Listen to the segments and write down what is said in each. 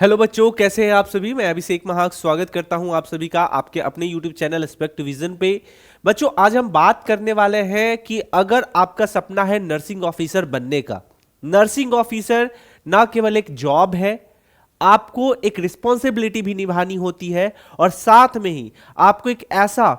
Hello बच्चों, कैसे हैं आप सभी। मैं अभिषेक महाक स्वागत करता हूं आप सभी का आपके अपने यूट्यूब चैनल एस्पेक्ट विजन पे। बच्चों, आज हम बात करने वाले हैं कि अगर आपका सपना है नर्सिंग ऑफिसर बनने का। नर्सिंग ऑफिसर ना केवल एक जॉब है, आपको एक रिस्पॉन्सिबिलिटी भी निभानी होती है और साथ में ही आपको एक ऐसा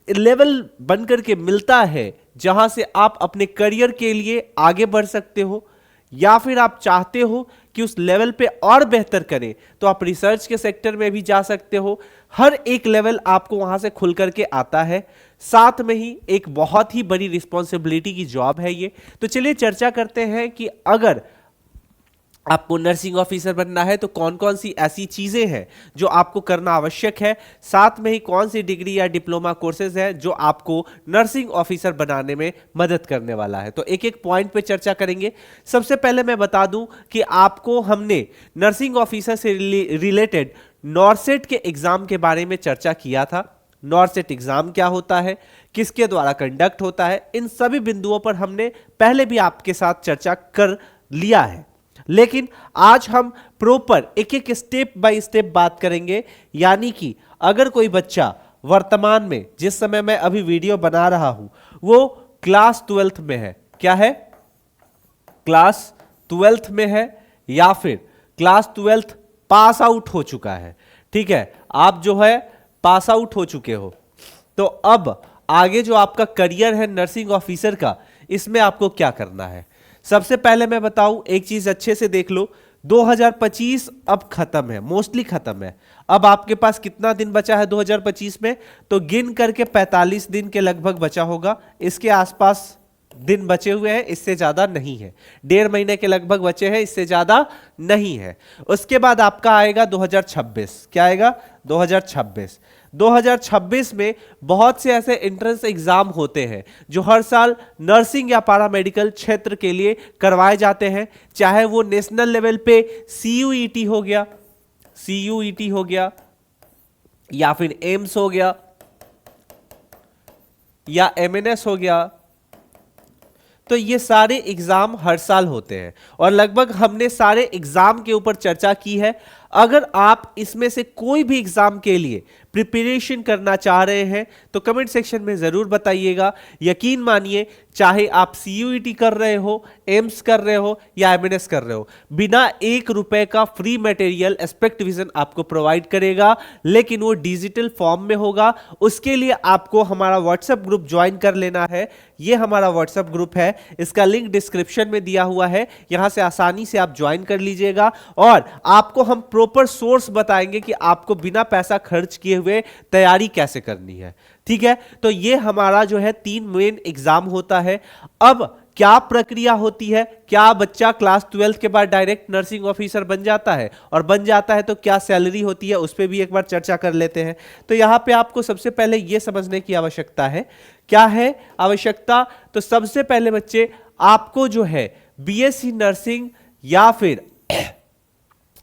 लेवल बनकर के मिलता है जहां से आप अपने करियर के लिए आगे बढ़ सकते हो, या फिर आप चाहते हो कि उस लेवल पे और बेहतर करें तो आप रिसर्च के सेक्टर में भी जा सकते हो। हर एक लेवल आपको वहां से खुल करके आता है, साथ में ही एक बहुत ही बड़ी रिस्पॉन्सिबिलिटी की जॉब है ये। तो चलिए चर्चा करते हैं कि अगर आपको नर्सिंग ऑफिसर बनना है तो कौन कौन सी ऐसी चीजें हैं जो आपको करना आवश्यक है, साथ में ही कौन सी डिग्री या डिप्लोमा कोर्सेज है जो आपको नर्सिंग ऑफिसर बनाने में मदद करने वाला है। तो एक एक पॉइंट पे चर्चा करेंगे। सबसे पहले मैं बता दूं कि आपको हमने नर्सिंग ऑफिसर से रिलेटेड नॉर्सेट के एग्जाम के बारे में चर्चा किया था। नॉर्सेट एग्जाम क्या होता है, किसके द्वारा कंडक्ट होता है, इन सभी बिंदुओं पर हमने पहले भी आपके साथ चर्चा कर लिया है। लेकिन आज हम प्रॉपर एक एक स्टेप बाय स्टेप बात करेंगे। यानी कि अगर कोई बच्चा वर्तमान में, जिस समय मैं अभी वीडियो बना रहा हूं, वो क्लास 12th में है, क्या है, क्लास 12th में है, या फिर क्लास 12th पास आउट हो चुका है, ठीक है, आप जो है पास आउट हो चुके हो, तो अब आगे जो आपका करियर है नर्सिंग ऑफिसर का, इसमें आपको क्या करना है। सबसे पहले मैं बताऊं, एक चीज अच्छे से देख लो, 2025 अब खत्म है, मोस्टली खत्म है। अब आपके पास कितना दिन बचा है 2025 में, तो गिन करके 45 दिन के लगभग बचा होगा, इसके आसपास दिन बचे हुए हैं, इससे ज्यादा नहीं है। 1.5 महीने के लगभग बचे हैं, इससे ज्यादा नहीं है। उसके बाद आपका आएगा 2026, क्या आएगा 2026। 2026 में बहुत से ऐसे एंट्रेंस एग्जाम होते हैं जो हर साल नर्सिंग या पैरामेडिकल क्षेत्र के लिए करवाए जाते हैं, चाहे वो नेशनल लेवल पे सीयूईटी हो गया, सीयूईटी हो गया, या फिर एम्स हो गया, या एमएनएस हो गया। तो ये सारे एग्जाम हर साल होते हैं और लगभग हमने सारे एग्जाम के ऊपर चर्चा की है। अगर आप इसमें से कोई भी एग्जाम के लिए प्रिपरेशन करना चाह रहे हैं तो कमेंट सेक्शन में जरूर बताइएगा। यकीन मानिए, चाहे आप सीयूईटी कर रहे हो, एम्स कर रहे हो या एमएनएस कर रहे हो, बिना 1 रुपए का फ्री मटेरियल एस्पेक्ट विजन आपको प्रोवाइड करेगा, लेकिन वो डिजिटल फॉर्म में होगा। उसके लिए आपको हमारा व्हाट्सएप ग्रुप ज्वाइन कर लेना है। ये हमारा व्हाट्सएप ग्रुप है, इसका लिंक डिस्क्रिप्शन में दिया हुआ है, यहां से आसानी से आप ज्वाइन कर लीजिएगा और आपको हम प्रॉपर सोर्स बताएंगे कि आपको बिना पैसा खर्च किए हुए तैयारी कैसे करनी है, ठीक है। तो ये हमारा जो है 3 मेन एग्जाम होता है। अब क्या प्रक्रिया होती है, क्या बच्चा क्लास 12th के बाद डायरेक्ट नर्सिंग ऑफिसर बन जाता है, और बन जाता है तो क्या सैलरी होती है, उस पर भी एक बार चर्चा कर लेते हैं। तो यहां पे आपको सबसे पहले यह समझने की आवश्यकता है, क्या है आवश्यकता, तो सबसे पहले बच्चे आपको जो है बीएससी नर्सिंग या फिर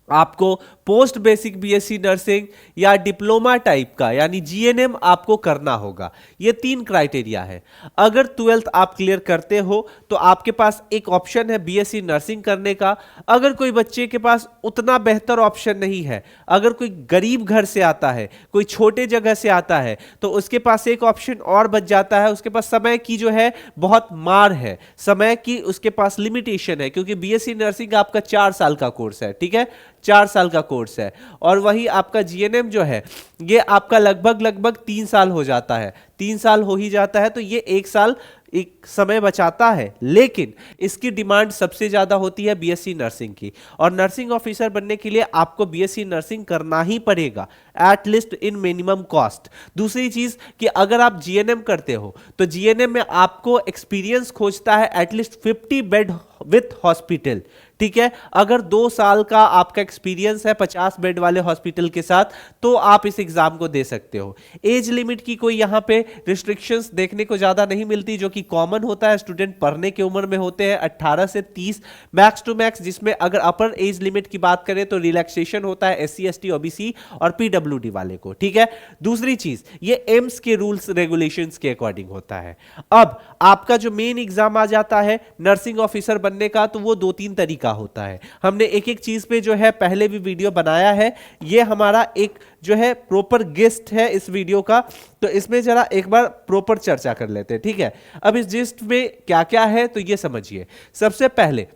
आपको पोस्ट बेसिक बीएससी नर्सिंग या डिप्लोमा टाइप का यानी जीएनएम आपको करना होगा। ये 3 क्राइटेरिया है। अगर 12th आप क्लियर करते हो तो आपके पास एक ऑप्शन है बीएससी नर्सिंग करने का। अगर कोई बच्चे के पास उतना बेहतर ऑप्शन नहीं है, अगर कोई गरीब घर से आता है, कोई छोटे जगह से आता है, तो उसके पास एक ऑप्शन और बच जाता है। उसके पास समय की जो है बहुत मार है, समय की उसके पास लिमिटेशन है, क्योंकि बीएससी नर्सिंग आपका 4 साल का कोर्स है, ठीक है, 4 साल का कोर्स है। और वही आपका जीएनएम जो है ये आपका लगभग 3 साल हो जाता है, 3 साल हो ही जाता है, तो ये 1 साल एक समय बचाता है। लेकिन इसकी डिमांड सबसे ज्यादा होती है बीएससी नर्सिंग की, और नर्सिंग ऑफिसर बनने के लिए आपको बीएससी नर्सिंग करना ही पड़ेगा, एटलीस्ट इन मिनिमम कॉस्ट। दूसरी चीज कि अगर आप जीएनएम करते हो तो जीएनएम में आपको एक्सपीरियंस खोजता है एटलीस्ट 50 बेड विथ हॉस्पिटल, ठीक है। अगर 2 साल का आपका एक्सपीरियंस है 50 बेड वाले हॉस्पिटल के साथ, तो आप इस एग्जाम को दे सकते हो। एज लिमिट की कोई यहां पे रिस्ट्रिक्शंस देखने को ज्यादा नहीं मिलती, जो कि कॉमन होता है, स्टूडेंट पढ़ने की उम्र में होते हैं 18 से 30 मैक्स टू मैक्स, जिसमें अगर अपर एज लिमिट की बात करें तो रिलैक्सेशन होता है एससी एसटी ओबीसी और पीडब्ल्यूडी वाले को, ठीक है। दूसरी चीज, ये एम्स के रूल्स रेगुलेशंस के अकॉर्डिंग होता है। अब आपका जो मेन एग्जाम आ जाता है नर्सिंग ऑफिसर बनने का, तो वो 2-3 तरीका तरीका होता है। हमने एक एक चीज पे जो है पहले भी वीडियो बनाया है। ये हमारा एक जो है प्रॉपर गेस्ट है इस वीडियो का, तो इसमें जरा एक बार प्रॉपर चर्चा कर लेते हैं, ठीक है। अब इस जिस्ट में क्या क्या है तो ये समझिए। सबसे पहले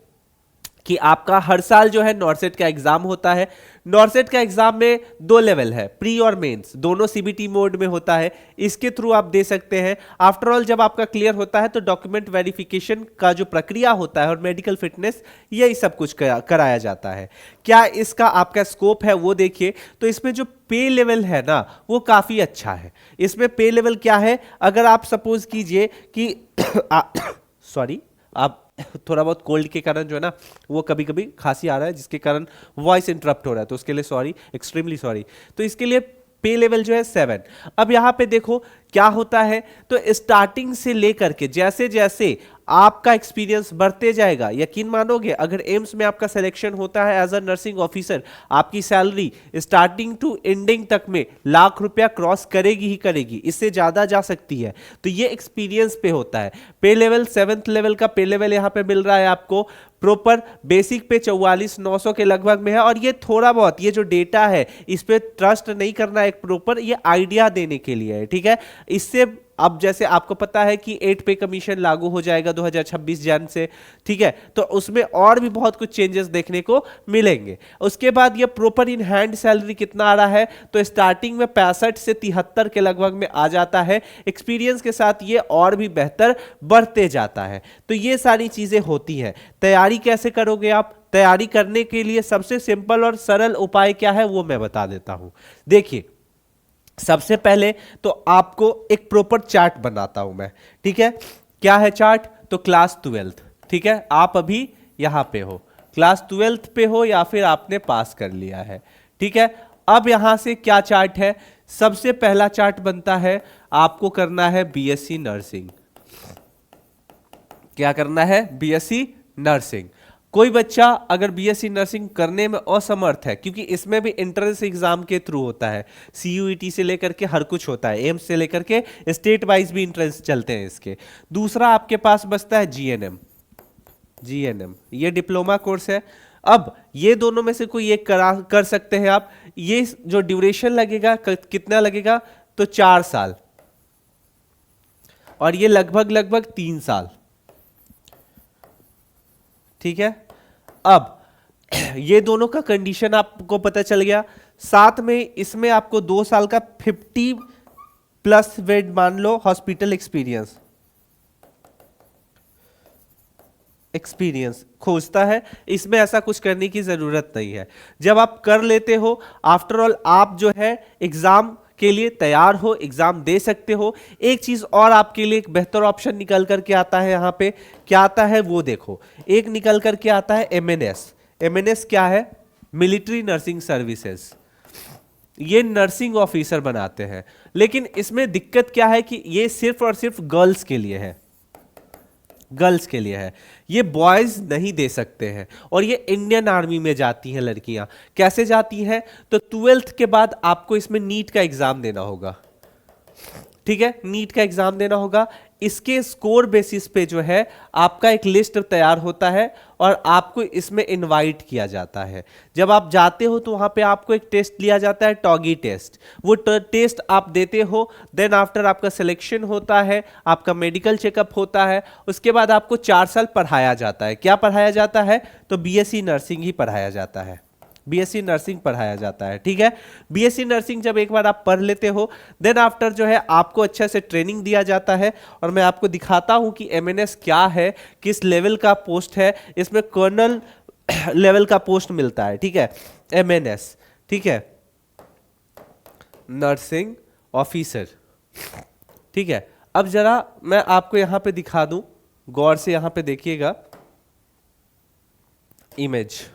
कि आपका हर साल जो है नॉर्सेट का एग्जाम होता है। नॉर्सेट का एग्जाम में 2 लेवल है, प्री और मेंस, दोनों सीबीटी मोड में होता है। इसके थ्रू आप दे सकते हैं। आफ्टर ऑल जब आपका क्लियर होता है तो डॉक्यूमेंट वेरिफिकेशन का जो प्रक्रिया होता है और मेडिकल फिटनेस, यही सब कुछ कराया जाता है। क्या इसका आपका स्कोप है वो देखिए, तो इसमें जो पे लेवल है ना वो काफी अच्छा है। इसमें पे लेवल क्या है, अगर आप सपोज कीजिए कि सॉरी, आप थोड़ा बहुत कोल्ड के कारण जो है ना वो कभी कभी खांसी आ रहा है, जिसके कारण वॉइस इंटरप्ट हो रहा है, तो उसके लिए सॉरी, एक्सट्रीमली सॉरी। तो इसके लिए पे लेवल जो है 7। अब यहां पे देखो क्या होता है, तो स्टार्टिंग से लेकर के जैसे जैसे आपका एक्सपीरियंस बढ़ते जाएगा, यकीन मानोगे अगर एम्स में आपका सिलेक्शन होता है एज अ नर्सिंग ऑफिसर, आपकी सैलरी स्टार्टिंग टू एंडिंग तक में लाख रुपया क्रॉस करेगी ही करेगी, इससे ज्यादा जा सकती है। तो ये एक्सपीरियंस पे होता है। पे लेवल 7th लेवल का पे लेवल यहां पे मिल रहा है आपको। प्रॉपर बेसिक पे 44,900 के लगभग में है। और ये थोड़ा बहुत ये जो डेटा है इस पे ट्रस्ट नहीं करना, एक प्रॉपर ये आइडिया देने के लिए है, ठीक है। इससे अब जैसे आपको पता है कि 8 पे कमीशन लागू हो जाएगा 2026 जन से, ठीक है, तो उसमें और भी बहुत कुछ चेंजेस देखने को मिलेंगे। उसके बाद ये प्रॉपर इन हैंड सैलरी कितना आ रहा है, तो स्टार्टिंग में 65 से 73 के लगभग में आ जाता है। एक्सपीरियंस के साथ ये और भी बेहतर बढ़ते जाता है। तो ये सारी चीजें होती हैं। तैयारी कैसे करोगे आप? तैयारी करने के लिए सबसे सिंपल और सरल उपाय क्या है वो मैं बता देता हूं। देखिए, सबसे पहले तो आपको एक प्रॉपर चार्ट बनाता हूं मैं, ठीक है। क्या है चार्ट? तो क्लास 12th, ठीक है। आप अभी यहां पे हो, क्लास 12th पे हो या फिर आपने पास कर लिया है, ठीक है। अब यहां से क्या चार्ट है? सबसे पहला चार्ट बनता है, आपको करना है बीएससी नर्सिंग। क्या करना है? BSc nursing. कोई बच्चा अगर बीएससी नर्सिंग करने में असमर्थ है, क्योंकि इसमें भी एंट्रेंस एग्जाम के थ्रू होता है, सीयूईटी से लेकर के हर कुछ होता है, एम्स से लेकर के स्टेट वाइज भी एंट्रेंस चलते हैं इसके। दूसरा आपके पास बचता है जीएनएम। जीएनएम ये डिप्लोमा कोर्स है। अब ये दोनों में से कोई एक कर सकते हैं आप। ये जो ड्यूरेशन लगेगा कितना लगेगा? तो 4 साल, और ये लगभग 3 साल, ठीक है। अब ये दोनों का कंडीशन आपको पता चल गया। साथ में इसमें आपको 2 साल का 50+ बेड मान लो हॉस्पिटल एक्सपीरियंस खोजता है। इसमें ऐसा कुछ करने की जरूरत नहीं है। जब आप कर लेते हो, आफ्टर ऑल आप जो है एग्जाम के लिए तैयार हो, एग्जाम दे सकते हो। एक चीज और आपके लिए एक बेहतर ऑप्शन निकल करके आता है। यहां पे क्या आता है वो देखो, एक निकल करके आता है एमएनएस। एमएनएस क्या है? Military nursing services. ये नर्सिंग ऑफिसर बनाते हैं, लेकिन इसमें दिक्कत क्या है कि ये सिर्फ और सिर्फ गर्ल्स के लिए है, गर्ल्स के लिए है। ये बॉयज नहीं दे सकते हैं। और ये इंडियन आर्मी में जाती हैं लड़कियां। कैसे जाती हैं? तो 12th के बाद आपको इसमें नीट का एग्जाम देना होगा, ठीक है। नीट का एग्जाम देना होगा। इसके स्कोर बेसिस पे जो है आपका एक लिस्ट तैयार होता है और आपको इसमें इनवाइट किया जाता है। जब आप जाते हो तो वहां पे आपको एक टेस्ट लिया जाता है, टॉगी टेस्ट। वो टेस्ट आप देते हो, देन आफ्टर आपका सिलेक्शन होता है, आपका मेडिकल चेकअप होता है। उसके बाद आपको 4 साल पढ़ाया जाता है। क्या पढ़ाया जाता है? तो बीएससी नर्सिंग ही पढ़ाया जाता है। बीएससी नर्सिंग पढ़ाया जाता है, ठीक है। बीएससी नर्सिंग जब एक बार आप पढ़ लेते हो, देन आफ्टर जो है आपको अच्छे से ट्रेनिंग दिया जाता है। और मैं आपको दिखाता हूं कि एमएनएस क्या है, किस लेवल का पोस्ट है। इसमें कर्नल लेवल का पोस्ट मिलता है, ठीक है, एमएनएस, ठीक है, नर्सिंग ऑफिसर, ठीक है। अब जरा मैं आपको यहां पे दिखा दूं, गौर से यहां पे देखिएगा इमेज।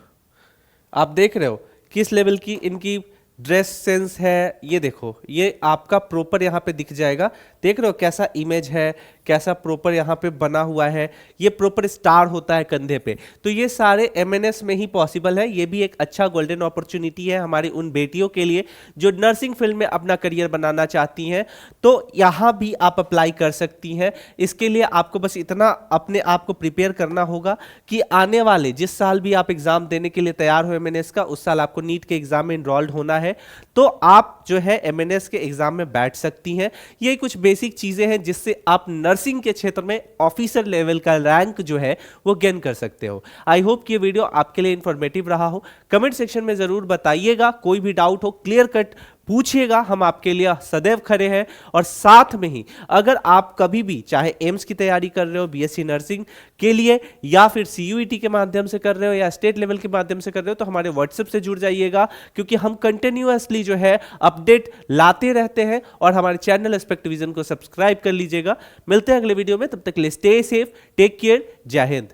आप देख रहे हो किस लेवल की इनकी ड्रेस सेंस है, ये देखो ये आपका प्रॉपर यहाँ पे दिख जाएगा। देख रहे हो कैसा इमेज है, कैसा प्रॉपर यहाँ पे बना हुआ है, ये प्रॉपर स्टार होता है कंधे पे। तो ये सारे एमएनएस में ही पॉसिबल है। ये भी एक अच्छा गोल्डन अपॉर्चुनिटी है हमारी उन बेटियों के लिए जो नर्सिंग फील्ड में अपना करियर बनाना चाहती हैं। तो यहाँ भी आप अप्लाई कर सकती हैं। इसके लिए आपको बस इतना अपने आप को प्रिपेयर करना होगा कि आने वाले जिस साल भी आप एग्जाम देने के लिए तैयार हो एमएनएस का, उस साल आपको नीट के एग्जाम में इनरोल्ड होना है, तो आप जो है एमएनएस के एग्जाम में बैठ सकती हैं। ये कुछ बेसिक चीजें हैं जिससे आप नर्सिंग के क्षेत्र में ऑफिसर लेवल का रैंक जो है वो गेन कर सकते हो। आई होप कि ये वीडियो आपके लिए इंफॉर्मेटिव रहा हो। कमेंट सेक्शन में जरूर बताइएगा, कोई भी डाउट हो क्लियर कट पूछिएगा, हम आपके लिए सदैव खड़े हैं। और साथ में ही अगर आप कभी भी चाहे एम्स की तैयारी कर रहे हो बीएससी नर्सिंग के लिए, या फिर सीयूईटी के माध्यम से कर रहे हो, या स्टेट लेवल के माध्यम से कर रहे हो, तो हमारे व्हाट्सएप से जुड़ जाइएगा, क्योंकि हम कंटिन्यूअसली जो है अपडेट लाते रहते हैं। और हमारे चैनल एस्पेक्ट विजन को सब्सक्राइब कर लीजिएगा। मिलते हैं अगले वीडियो में, तब तक के लिए स्टे सेफ, टेक केयर, जय हिंद।